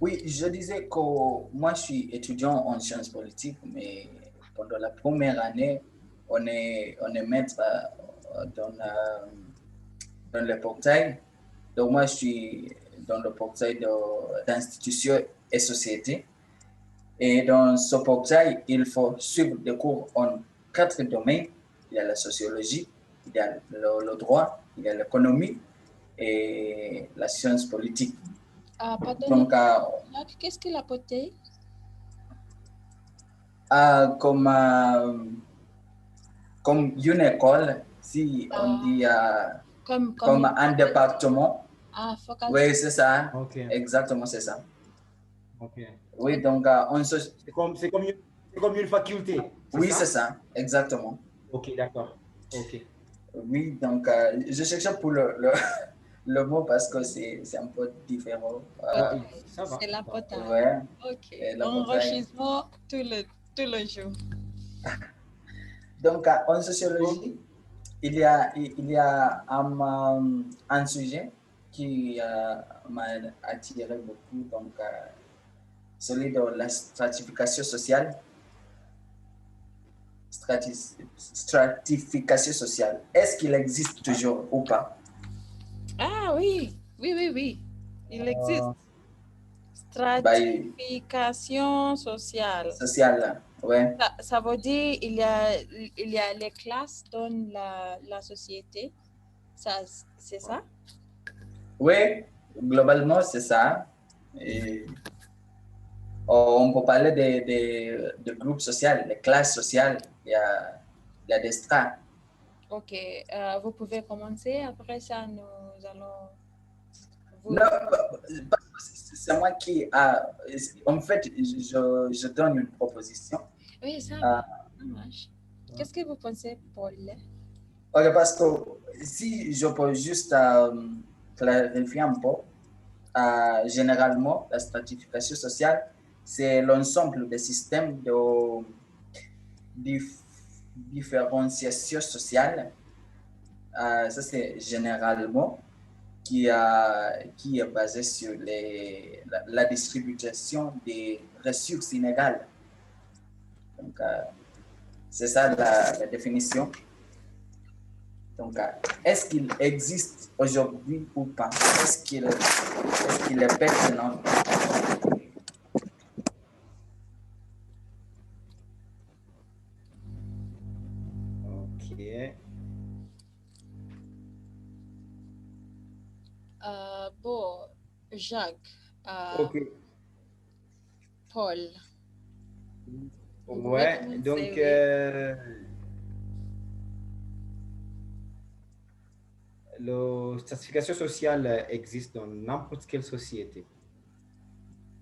Oui, je disais que moi, je suis étudiant en sciences politiques, mais pendant la première année, on est maître dans le portail. Donc, moi, je suis dans le portail d'institutions et sociétés. Et dans ce portail, il faut suivre des cours en 4 domaines. Il y a la sociologie, il y a le droit, il y a l'économie et la science politique. Pardonnez, Donc, Jacques, qu'est-ce qu'il a porté? comme, comme une école, si on dit Comme comme une un faculté. département, Faculté. oui, c'est ça, Ok, exactement, c'est ça. ok. Oui, donc, C'est comme une faculté, c'est oui, c'est ça? ça, exactement. Ok, d'accord. Ok. Oui, donc, je cherchais pour le mot parce que c'est un peu différent. Portail. Ça va, C'est la ça va. portail. Ouais, Ok. et la portail. Enrichissement tout le jour. Donc, en Bon, sociologie, il y a un sujet qui m'a attiré beaucoup, donc celui de la stratification sociale. Stratification sociale. Est-ce qu'il existe toujours ou pas? Ah oui, oui, oui, oui. Il existe. euh, Bah, Stratification sociale. sociale, ouais. Ça veut dire il y a les classes dans la société. Ça, c'est ça? Oui, globalement, c'est ça. Et on peut parler de groupes sociaux, des classes sociales. Il y a des strates. Ok. Vous pouvez commencer. Après ça, nous allons vous. Non, parce que c'est moi qui a. En fait, je donne une proposition. Oui, ça Euh, va. Ça marche. Qu'est-ce que vous pensez, Paul? ok, parce que si je peux juste clarifier un peu, généralement, la stratification sociale, c'est l'ensemble des systèmes de dif- différenciation sociale. Ça, c'est généralement qui est basé sur la distribution des ressources inégales. Donc, c'est ça la définition. Donc, est-ce qu'il existe aujourd'hui ou pas? Est-ce qu'il est pertinent? ok. Bon, Jacques, Ok. Paul, vous pouvez Ouais, commencer, donc oui. la stratification sociale existe dans n'importe quelle société.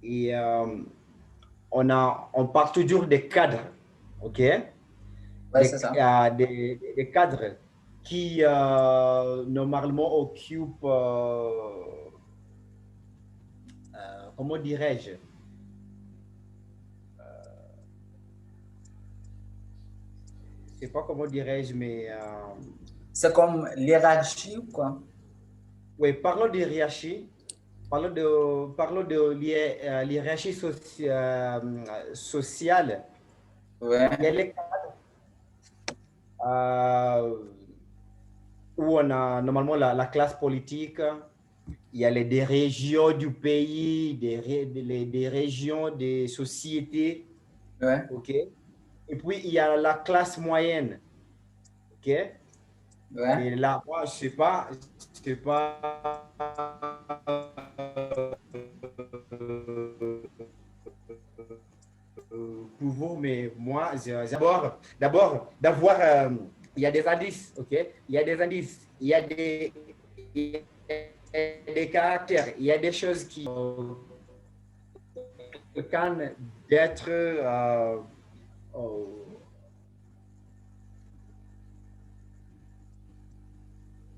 Et on parle toujours des cadres, ok? Oui, c'est ça. Des cadres qui normalement occupent, comment dirais-je, je sais pas comment dirais-je, mais C'est comme l'hierarchie ou quoi? oui, parlons de hiérarchie, l'hiérarchie sociale. Il y a Ouais. les cadres euh, où on a normalement la classe politique, il y a des régions du pays, des régions, des sociétés, Ouais. ok? Et puis, il y a la classe moyenne, ok? Ouais. Et là, moi, je sais pas pour vous, mais moi, d'abord, d'avoir, il y a des indices, ok? Il y a des indices, il y a des caractères, il y a des choses qui quelqu'un d'être euh,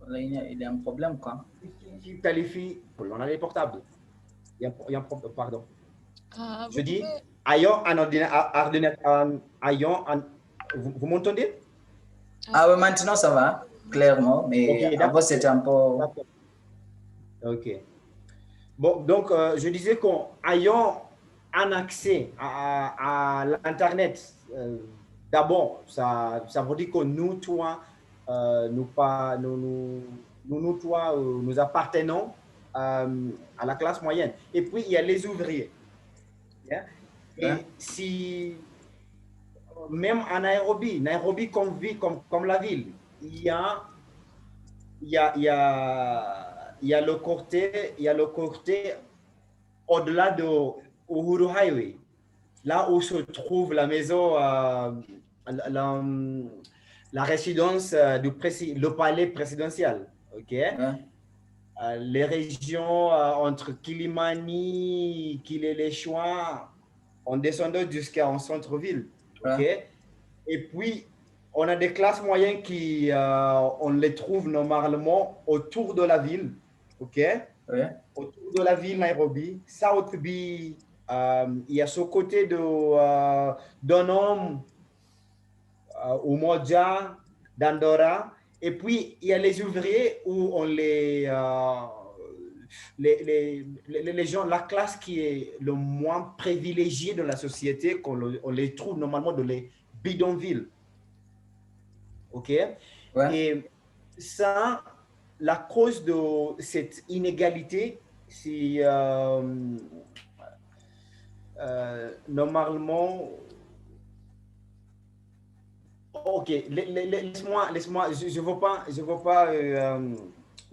Là, il y a un problème, quoi. qui qualifie, on a les portables, il y a un problème, pardon. Vous Je dis, pouvez. ayant un ordinateur, vous m'entendez? Ah oui, maintenant ça va, clairement, Ok, mais avant d'accord. c'était un peu. D'accord. Ok. Bon, donc, je disais qu'ayant un accès à l'Internet, d'abord, ça veut dire que nous, toi, toi, nous appartenons à la classe moyenne. Et puis, il y a les ouvriers. Hein. Ouais. Et si, même en Nairobi comme la ville, il y a, il y a, il y a, il y a le côté au-delà de Uhuru Highway, là où se trouve la maison, la, la résidence le palais présidentiel. OK? Ouais. Les régions entre Kilimani, Kileleshwa, en descendant jusqu'en centre-ville. OK? Ouais. Et puis, on a des classes moyennes qui, on les trouve normalement autour de la ville. OK? Ouais. Autour de la ville Nairobi, South B, il y a ce côté d'un homme, Umoja, d'Andorra, et puis il y a les ouvriers où on les gens, la classe qui est le moins privilégiée de la société, on les trouve normalement dans les bidonvilles. OK? Ouais. Et ça, la cause de cette inégalité, c'est normalement. Ok, laisse-moi, je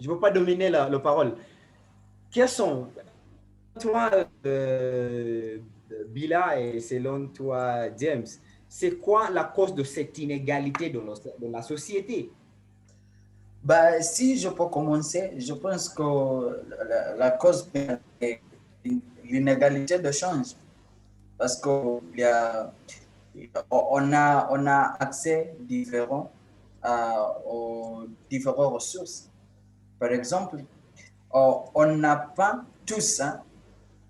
veux pas dominer la parole. Quels sont, toi, Bila, et selon toi, James, c'est quoi la cause de cette inégalité de la société? Bah, si je peux commencer, je pense que la cause est l'inégalité de change. Parce qu'il y a, on a accès différent aux différentes ressources. Par exemple, on n'a pas tous hein,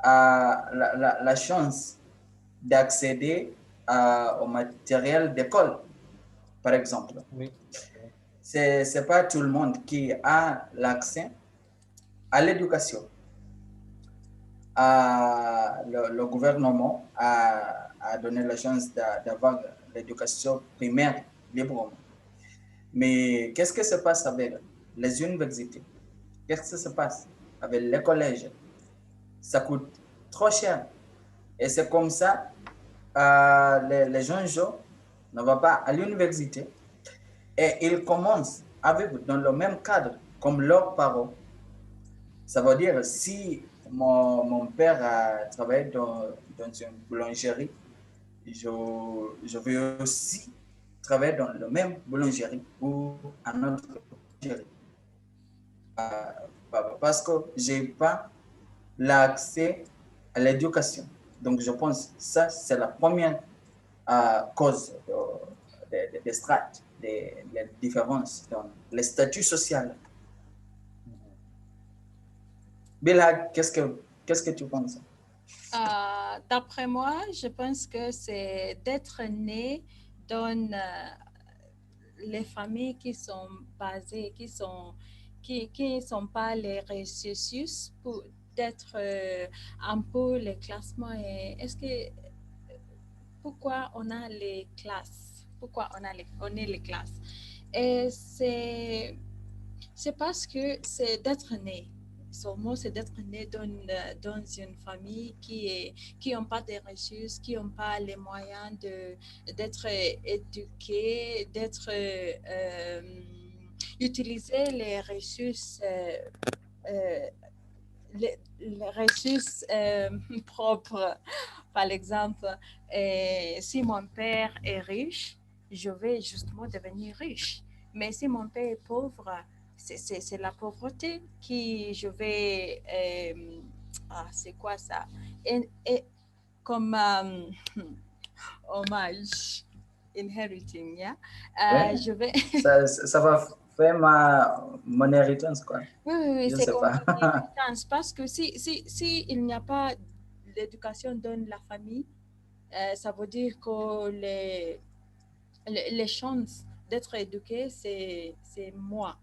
la chance d'accéder au matériel d'école, par exemple. Oui. C'est pas tout le monde qui a l'accès à l'éducation. Le gouvernement a donné la chance d'avoir l'éducation primaire librement. Mais qu'est-ce qui se passe avec les universités? Qu'est-ce qui se passe avec les collèges? Ça coûte trop cher. Et c'est comme ça, les jeunes gens ne vont pas à l'université et ils commencent à vivre dans le même cadre comme leurs parents. Ça veut dire, si mon père a travaillé dans une boulangerie, je vais aussi travailler dans la même boulangerie ou un autre boulangerie. Parce que je n'ai pas l'accès à l'éducation. Donc, je pense que ça, c'est la première cause des strates, des différences dans le statut social. Bella, qu'est-ce que tu penses? D'après moi, je pense que c'est d'être né dans les familles qui sont basées, qui sont pas les ressources pour d'être un peu les classements. Est-ce que pourquoi on a les classes? Pourquoi on est les classes? Et c'est parce que c'est d'être né. Son mot, c'est d'être né dans une famille qui n'ont pas de ressources, qui n'ont pas les moyens d'être éduqués, utiliser les ressources, euh, les ressources propres. Par exemple, si mon père est riche, je vais justement devenir riche. Mais si mon père est pauvre, c'est la pauvreté qui je vais... c'est quoi ça? Et comme hommage, inheriting, yeah? Ouais, Je vais... ça va faire mon inheritance, quoi. Oui, Je c'est sais comme pas. une inheritance parce que si il n'y a pas l'éducation dans la famille, ça veut dire que les chances d'être éduqué, c'est moi.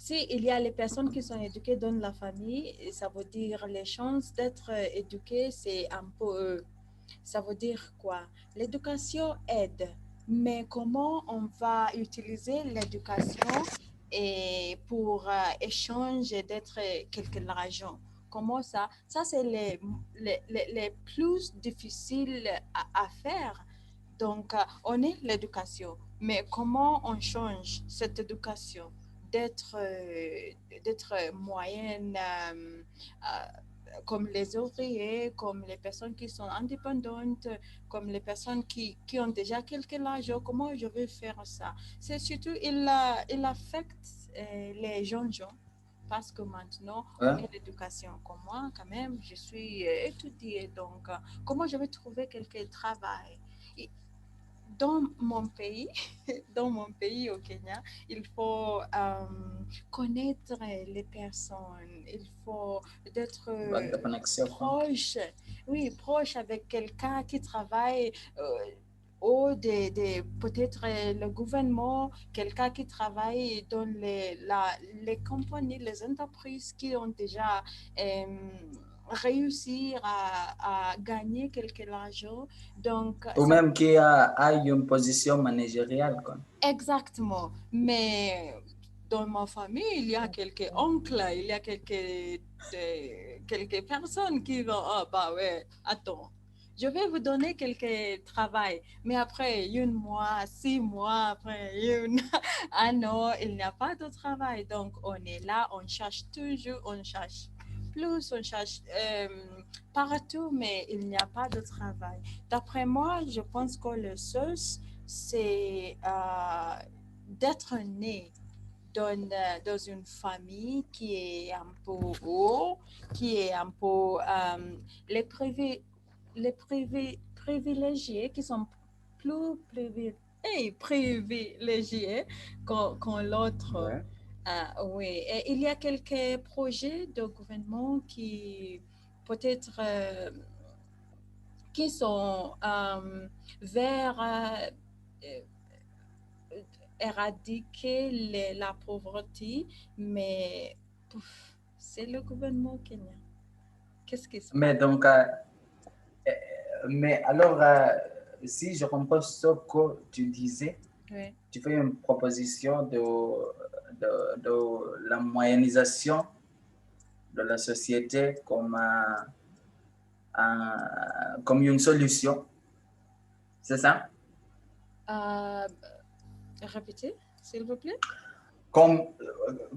Si il y a les personnes qui sont éduquées dans la famille, et ça veut dire les chances d'être éduquées, c'est un peu ça veut dire quoi? L'éducation aide, mais comment on va utiliser l'éducation et pour échanger d'être quelque l'argent? Comment ça? Ça, c'est les plus difficiles à faire. Donc, on est l'éducation, mais comment on change cette éducation d'être moyenne comme les ouvriers, comme les personnes qui sont indépendantes, comme les personnes qui ont déjà quelques l'argent, comment je vais faire ça? C'est surtout, il affecte les jeunes gens parce que maintenant, on Ouais. est l'éducation. Comme moi, quand même, je suis étudiée, donc comment je vais trouver quelque travail? Et dans mon pays, dans mon pays au Kenya, il faut connaître les personnes, il faut être Back de connexion, quoi. proche, oui, proche avec quelqu'un qui travaille ou peut-être le gouvernement, quelqu'un qui travaille dans les compagnies, les entreprises qui ont déjà euh, réussi à gagner quelque argent. Donc, Ou ça même qui a une position managériale, quoi. exactement. Mais dans ma famille, il y a quelques oncles, il y a quelques personnes qui vont, ah bah ouais, attends, je vais vous donner quelques travail. Mais après 1 mois, 6 mois, après un an, il n'y a pas de travail. Donc on est là, on cherche toujours, on cherche plus, on cherche partout, mais il n'y a pas de travail. D'après moi, je pense que le seul c'est d'être né dans une famille qui est un peu haut, qui est un peu privilégiés, qui sont plus privilégiés qu'en l'autre. Ouais. Oui, et il y a quelques projets de gouvernement qui peut-être qui sont vers éradiquer la pauvreté, mais c'est le gouvernement kenyan. Qu'est-ce qui se Mais passe? donc, mais alors, si je comprends ce que tu disais, Oui. tu fais une proposition de la moyennisation de la société comme une solution, c'est ça? Euh, Répétez, s'il vous plaît. Comme,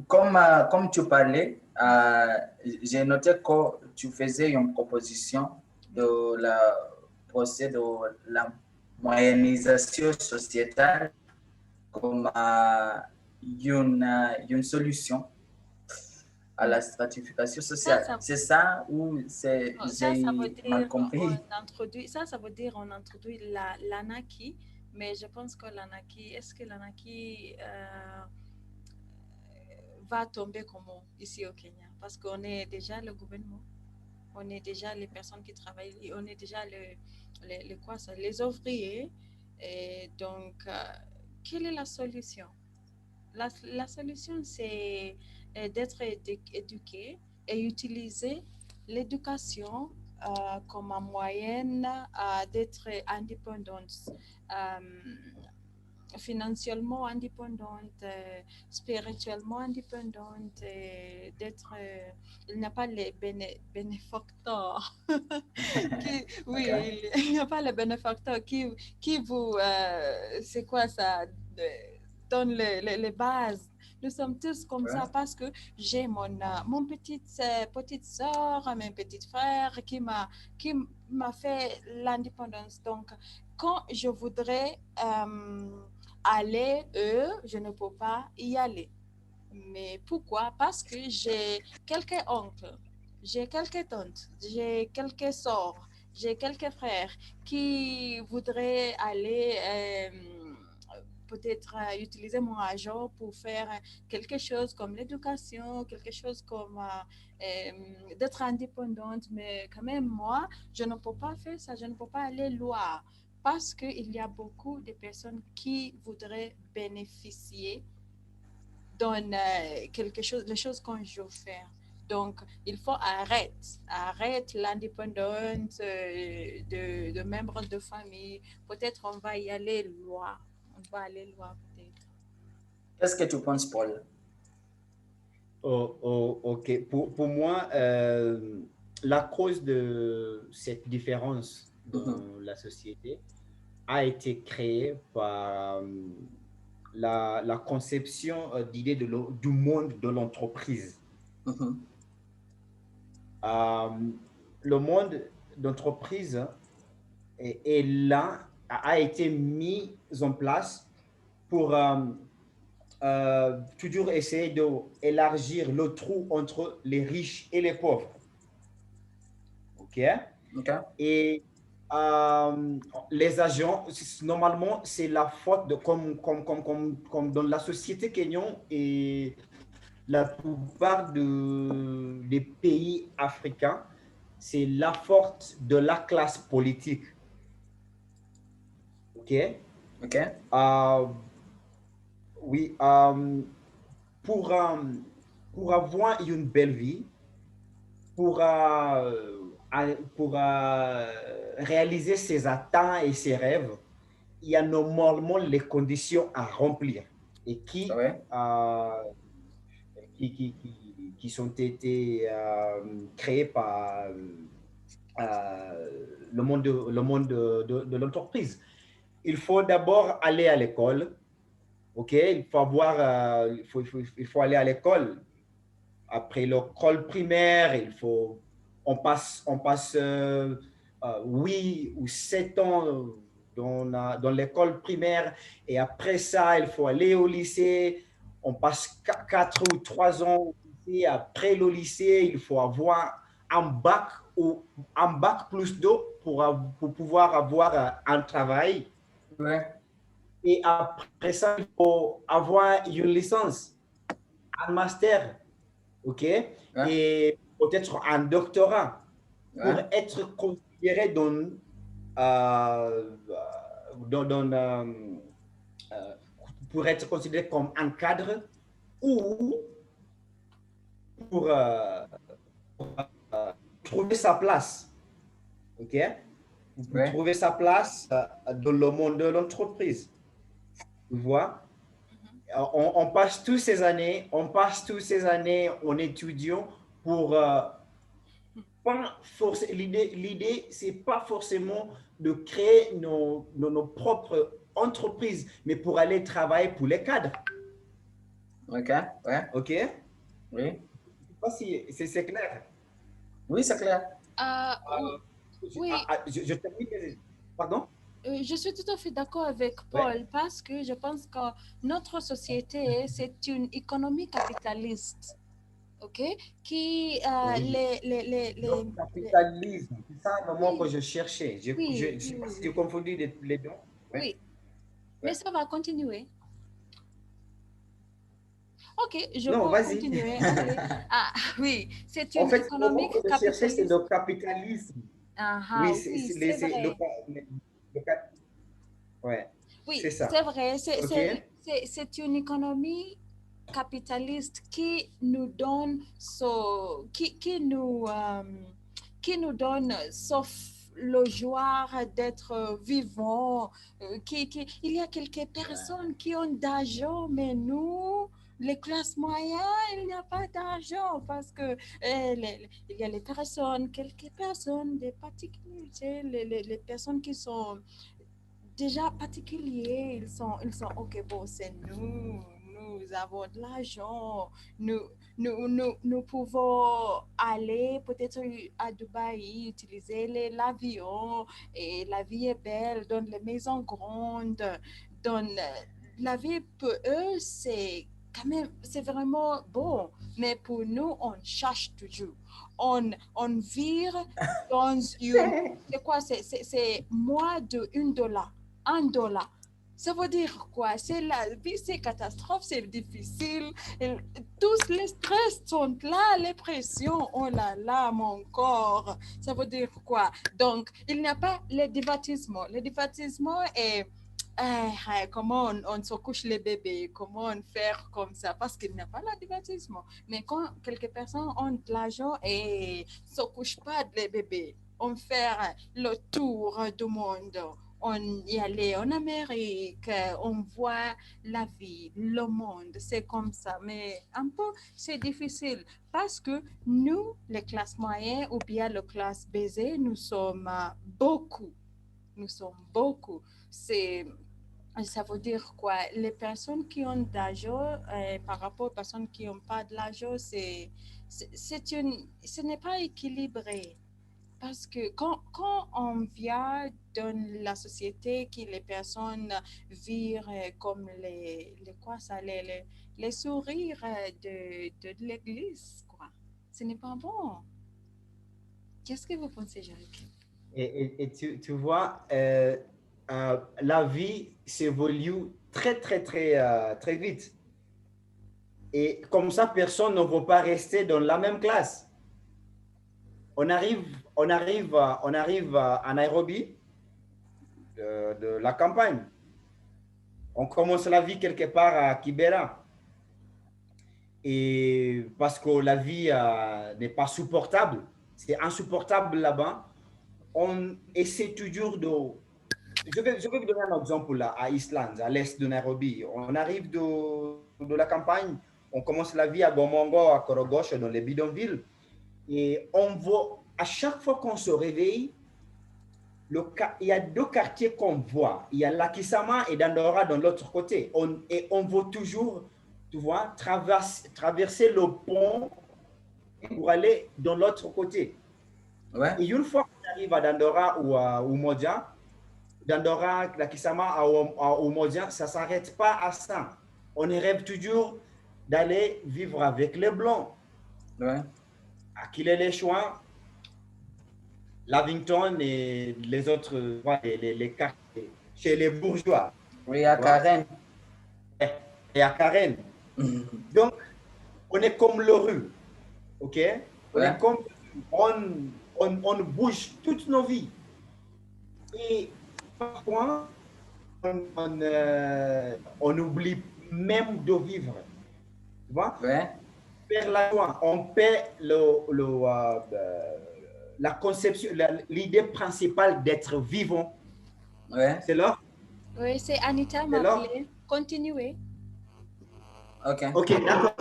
comme tu parlais, j'ai noté que tu faisais une proposition de la procès de la moyennisation sociétale comme une solution à la stratification Ça, sociale. ça, C'est ça ou ça veut j'ai mal dire compris? ça veut dire on introduit l'anarchie, mais je pense que l'anarchie, est-ce que l'anarchie va tomber comment ici au Kenya? Parce qu'on est déjà le gouvernement, on est déjà les personnes qui travaillent, on est déjà quoi ça, les ouvriers. Et donc, quelle est la solution? La solution, c'est d'être éduqué et utiliser l'éducation comme un moyen d'être indépendante, financièrement indépendante, spirituellement indépendante, d'être, il n'y a pas les bénéfacteurs. Oui, OK. il n'y a pas les bénéfacteurs qui vous, c'est quoi ça, donne les bases. Nous sommes tous comme Ouais. ça parce que j'ai mon petite soeur, mes petits frères qui m'a fait l'indépendance. Donc, quand je voudrais aller, je ne peux pas y aller. Mais pourquoi? Parce que j'ai quelques oncles, j'ai quelques tantes, j'ai quelques sœurs, j'ai quelques frères qui voudraient aller peut-être utiliser mon argent pour faire quelque chose comme l'éducation, quelque chose comme d'être indépendante. Mais quand même, moi, je ne peux pas faire ça, je ne peux pas aller loin parce qu'il y a beaucoup de personnes qui voudraient bénéficier dans les choses qu'on veut faire. Donc, il faut arrêter l'indépendance de membres de famille. Peut-être on va y aller loi. On va aller loi peut-être. Qu'est-ce que tu penses, Paul? Ok. Pour moi, la cause de cette différence dans la société a été créée par la conception d'idée du monde de l'entreprise. Le monde d'entreprise est là, a été mis en place pour toujours essayer d'élargir le trou entre les riches et les pauvres. OK? Et les agents, normalement, c'est la faute de, comme dans la société kenyane et la plupart des pays africains, c'est la faute de la classe politique. OK? Oui, pour avoir une belle vie, pour réaliser ses attentes et ses rêves, il y a normalement les conditions à remplir et qui sont été créées par le monde de l'entreprise. Il faut d'abord aller à l'école. OK, il faut aller à l'école. Après l'école primaire, on passe 8 ou 7 ans dans l'école primaire. Et après ça, il faut aller au lycée. On passe 4 ou 3 ans au lycée. Après le lycée, il faut avoir un bac ou un bac plus 2 pour pouvoir avoir un travail. Et après ça, il faut avoir une licence, un master, OK? Et peut-être un doctorat pour être considéré pour être considéré comme un cadre ou pour trouver sa place, OK? Pour trouver sa place dans le monde de l'entreprise. Tu vois? On passe toutes ces années en étudiant pour l'idée c'est pas forcément de créer nos propres entreprises, mais pour aller travailler pour les cadres. OK? Oui. Je sais pas si c'est clair. Oui, c'est clair. Oui. Je termine. Pardon? Je suis tout à fait d'accord avec Paul parce que je pense que notre société, c'est une économie capitaliste, OK? Qui le capitalisme, c'est ça le mot que je cherchais. J'ai confondu les deux. Oui, mais ça va continuer. OK, je peux continuer. Oui, c'est une économie capitaliste. En fait, le mot que je cherchais, c'est le capitalisme. Oui, c'est vrai. Oui, c'est ça. C'est vrai. C'est une économie capitaliste qui nous donne sauf le joie d'être vivant. Il y a quelques personnes qui ont d'argent, mais nous, les classes moyennes, il n'y a pas d'argent parce que il y a quelques personnes, des particuliers, les personnes qui sont déjà particuliers, ils sont ok, bon, c'est nous avons de l'argent, nous pouvons aller peut-être à Dubaï, utiliser l'avion, et la vie est belle, dans les maisons grandes, la vie pour eux, c'est quand même, c'est vraiment bon, mais pour nous, on cherche toujours. On vire dans une, c'est quoi, c'est moins de $1. $1. Ça veut dire quoi? C'est la vie, c'est catastrophe, c'est difficile. Tous les stress sont là, les pressions, oh là là, mon corps. Ça veut dire quoi? Donc, il n'y a pas le divertissement. Le divertissement est comment on se couche les bébés, comment on fait comme ça, parce qu'il n'y a pas le divertissement. Mais quand quelques personnes ont de l'argent et ne se couchent pas les bébés, on fait le tour du monde, on y allait en Amérique, on voit la vie, le monde, c'est comme ça. Mais un peu, c'est difficile parce que nous, les classes moyennes ou bien les classes baisées, nous sommes beaucoup. Nous sommes beaucoup. C'est Ça veut dire quoi? Les personnes qui ont de l'argent par rapport aux personnes qui n'ont pas de l'argent, ce n'est pas équilibré. Parce que quand on vient dans la société que les personnes vivent comme quoi ça, les sourires de l'église, quoi. Ce n'est pas bon. Qu'est-ce que vous pensez, Jacques? Et tu vois, la vie s'évolue très vite. Et comme ça, personne ne va pas rester dans la même classe. On arrive à Nairobi, de la campagne. On commence la vie quelque part à Kibera. Et parce que la vie n'est pas supportable, c'est insupportable là-bas, on essaie toujours de... Je vais vous donner un exemple là, à Island, à l'est de Nairobi. On arrive de la campagne, on commence la vie à Gomongo, à Korogoche, dans les bidonvilles. Et on voit, à chaque fois qu'on se réveille, il y a deux quartiers qu'on voit. Il y a Lakisama et Dandora dans l'autre côté. Et on voit toujours, tu vois, traverser le pont pour aller dans l'autre côté. Ouais. Et une fois qu'on arrive à Dandora ou à Umoja, Dandora, Lakisama à Umoja, ça ne s'arrête pas à ça. On rêve toujours d'aller vivre avec les Blancs. Ouais. À Kilele-Chouan, Lavington et les autres, les quartiers, chez les bourgeois. Oui, à Karen. Et à Karen. Donc, on est comme le rue, ok? On Ouais. est comme, on bouge toutes nos vies. Et parfois, on oublie même de vivre. Tu vois? Ouais. On perd la conception, l'idée principale d'être vivant. Ouais. C'est là. Oui, c'est Anita m'appelait. Continuez. Ok. Ok, d'accord.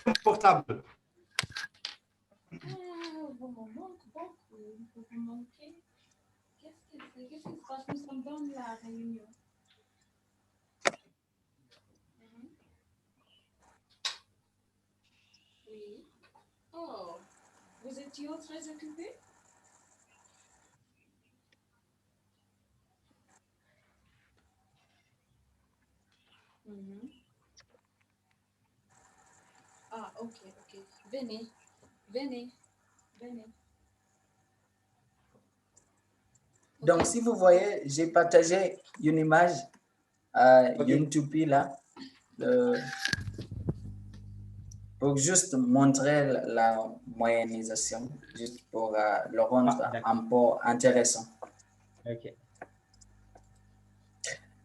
Confortable. Vous me manquez beaucoup. Vous me manquez. Qu'est-ce qui se passe? Nous sommes dans la réunion. Oui. Oh, vous étiez très occupé? Ah, ok. Venez. Donc, Ok. si vous voyez, j'ai partagé une image à YouTube là, pour juste montrer la moyennisation, juste pour le rendre un peu intéressant. Ok.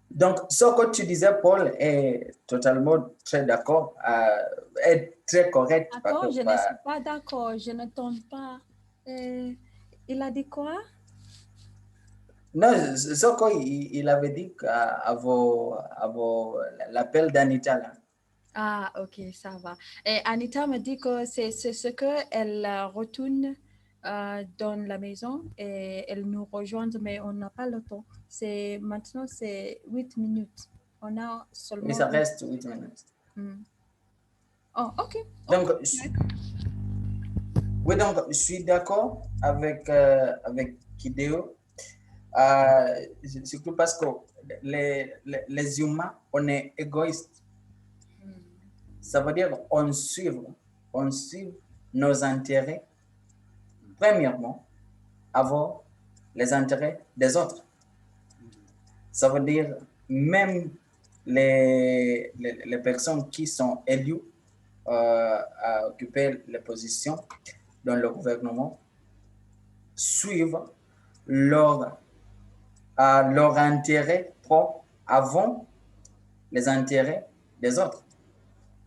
Donc, ce que tu disais, Paul, est totalement très d'accord, est très correct. D'accord, je ne suis pas d'accord, je ne tombe pas. Il a dit quoi? Non, ce qu'il avait dit à l'appel d'Anita là. Ah, ok, ça va. Et Anita me dit que c'est ce qu'elle retourne dans la maison et elle nous rejoint, mais on n'a pas le temps. Maintenant, c'est 8 minutes. On a seulement... Mais ça reste 8 minutes. Oh, ok. Donc, oui, donc, je suis d'accord avec Kideo. Surtout parce que les humains, on est égoïstes. Ça veut dire on suit nos intérêts, premièrement, avant les intérêts des autres. Ça veut dire même les personnes qui sont élues à occuper les positions dans le gouvernement suivent leur intérêt propre avant les intérêts des autres,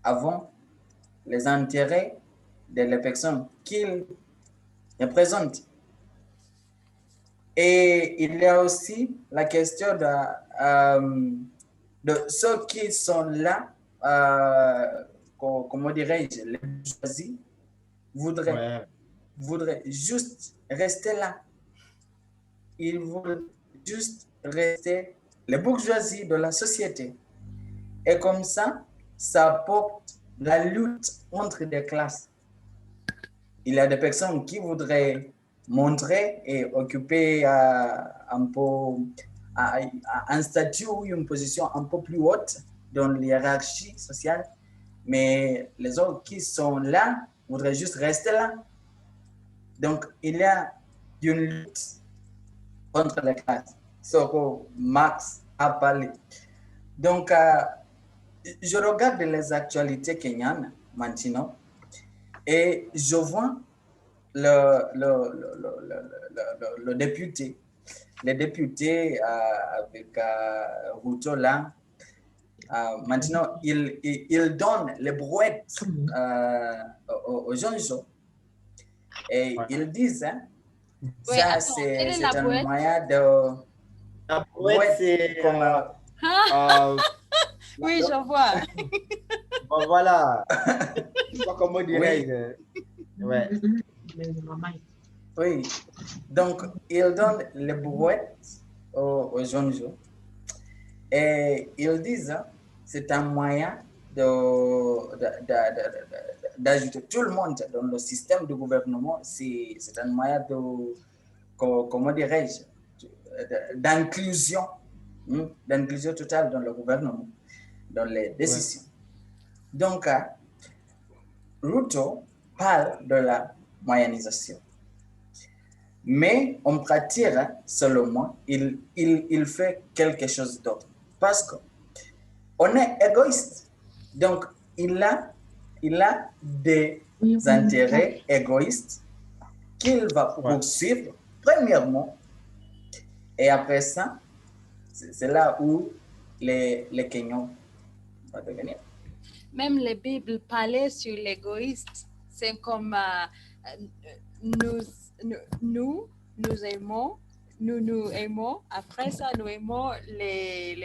avant les intérêts des personnes qu'ils représentent. Et il y a aussi la question de ceux qui sont là, comment dirais-je, les bourgeoisies voudraient juste rester là. Ils voudraient juste rester les bourgeoisies de la société. Et comme ça porte la lutte entre des classes. Il y a des personnes qui voudraient montrer et occuper un statut ou une position un peu plus haute dans la hiérarchie sociale, mais les autres qui sont là voudraient juste rester là. Donc, il y a une lutte contre les classes, ce que Marx a parlé. Donc, je regarde les actualités kenyanes maintenant et je vois le député, les députés avec Ruto là, maintenant, ils donnent les brouettes aux jeunes gens et ils disent, hein, Oui, ça attends, quelle est c'est la un brouette? moyen de... La brouette, c'est... Oui, je vois. Bon, voilà. Je sais pas comment dirais-je. Ouais. Oui, donc ils donnent les brouettes aux jeunes gens et ils disent, hein, c'est un moyen d'ajouter tout le monde dans le système de gouvernement. C'est un moyen de, comment dirais-je, d'inclusion, d'inclusion totale dans le gouvernement, dans les décisions. Donc, Ruto parle de la moyennisation. Mais en pratique, selon moi, il fait quelque chose d'autre. Parce qu'on est égoïste. Donc, il a des intérêts égoïstes qu'il va poursuivre, premièrement. Et après ça, c'est là où les Kenyans vont devenir. Même les Bibles parlaient sur l'égoïste. C'est comme nous aimons, nous aimons. Après ça, nous aimons les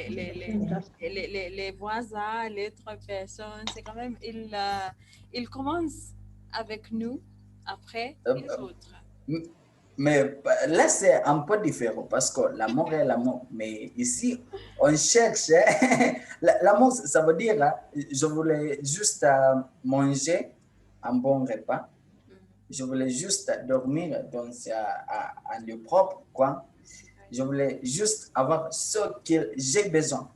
voisins, les autres personnes. C'est quand même, il commence avec nous, après les autres. Mais là, c'est un peu différent parce que l'amour est l'amour. Mais ici, on cherche. L'amour, ça veut dire, je voulais juste manger un bon repas. Je voulais juste dormir dans un lieu propre, quoi. Je voulais juste avoir ce que j'ai besoin.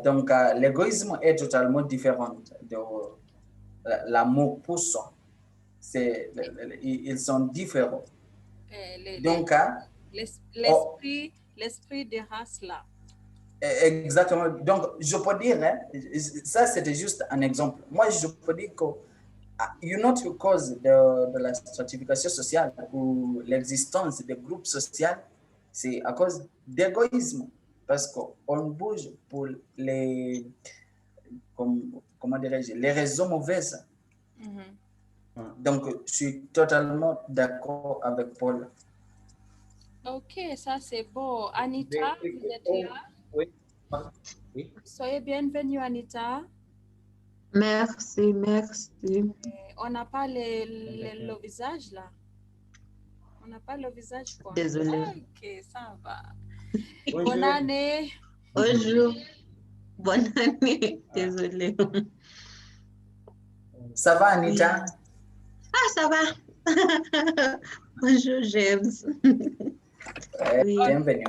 Donc, l'égoïsme est totalement différent de l'amour pour soi. Ils sont différents. Donc, l'esprit de race là. Exactement. Donc, je peux dire, hein, ça c'était juste un exemple. Moi, je peux dire que une autre cause de la stratification sociale ou l'existence des groupes sociaux, c'est à cause d'égoïsme. Parce qu'on bouge pour les, comment dirais-je, les raisons mauvaises. Donc, je suis totalement d'accord avec Paul. Ok, ça c'est beau. Anita, vous êtes là? Oui. Soyez bienvenue, Anita. Merci. On n'a pas le visage là. On n'a pas le visage quoi. Désolée. Ok, ça va. Bonjour. Bonne année. Bonjour. Bonne année. Désolée. Ça va, Anita? Ah, ça va. Bonjour, James. Bienvenue.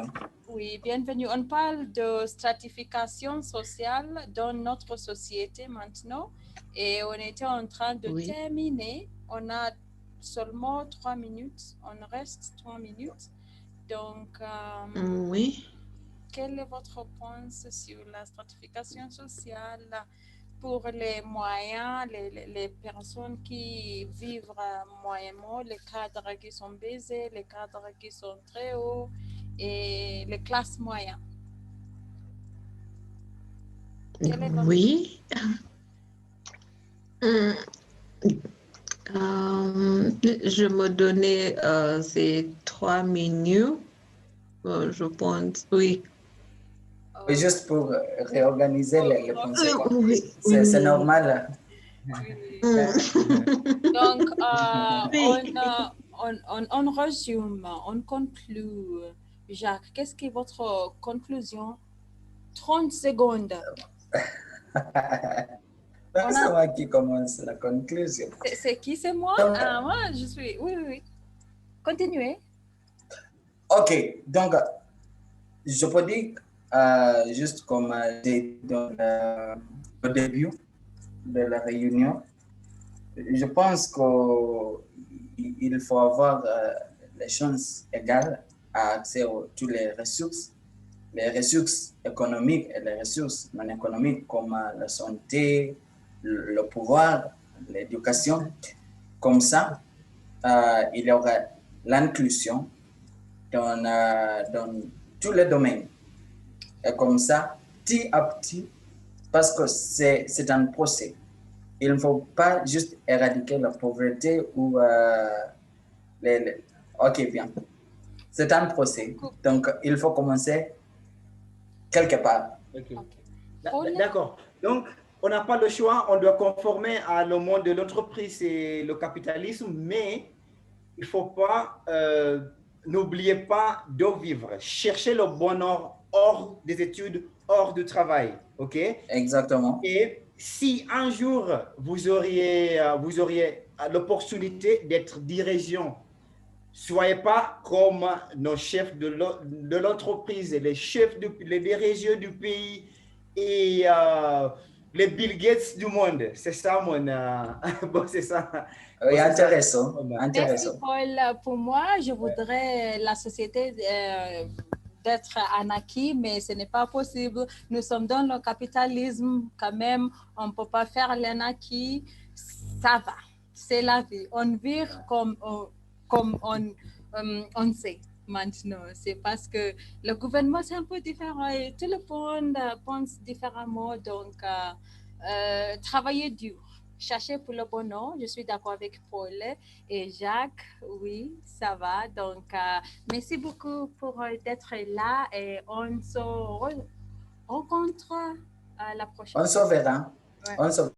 Oui, bienvenue. On parle de stratification sociale dans notre société maintenant et on était en train de terminer. On a seulement 3 minutes. On reste 3 minutes. Donc, quel est votre point sur la stratification sociale pour les moyens, les personnes qui vivent moyennement, les cadres qui sont baisés, les cadres qui sont très hauts et les classes moyennes? Quel est votre- Oui. Je me donnais ces 3 minutes. Je pense, oui. Oui, juste pour réorganiser les pensées, quoi. Oui, C'est oui. normal. Oui. Mm. Donc, Oui. on résume, on conclut. Jacques, qu'est-ce qui est votre conclusion? 30 secondes. On C'est a- moi qui commence la conclusion. C'est qui, c'est moi? Donc, Ah, moi, je suis. Oui, oui, oui. Continuez. OK, donc, je peux dire, juste comme j'ai dit au début de la réunion, je pense qu'il faut avoir les chances égales à accès à toutes les ressources économiques et les ressources non économiques comme la santé, le pouvoir, l'éducation. Comme ça, il y aura l'inclusion dans tous les domaines. Et comme ça, petit à petit, parce que c'est un procès. Il ne faut pas juste éradiquer la pauvreté ou Ok, bien. C'est un procès. Donc, il faut commencer quelque part. Ok. Paul? D'accord. Donc, on n'a pas le choix, on doit conformer à le monde de l'entreprise et le capitalisme, mais il ne faut pas, n'oubliez pas de vivre. Cherchez le bonheur hors des études, hors du travail. OK? Exactement. Et si un jour vous auriez l'opportunité d'être dirigeant, soyez pas comme nos chefs de l'entreprise, les chefs, les dirigeants du pays et les Bill Gates du monde. C'est ça, mon. Bon, c'est ça. Oui, Bon, c'est ça. intéressant. Merci, Intéressant. Paul. Pour moi, je voudrais la société d'être anarchie, mais ce n'est pas possible. Nous sommes dans le capitalisme quand même. On ne peut pas faire l'anarchie. Ça va. C'est la vie. On vit comme on sait maintenant. C'est parce que le gouvernement, c'est un peu différent et tout le monde pense différemment. Donc, travailler dur. Chercher pour le bonheur, je suis d'accord avec Paul et Jacques, oui, ça va. Donc, merci beaucoup pour d'être là et on se rencontre la prochaine On se verra. fois. Ouais. On se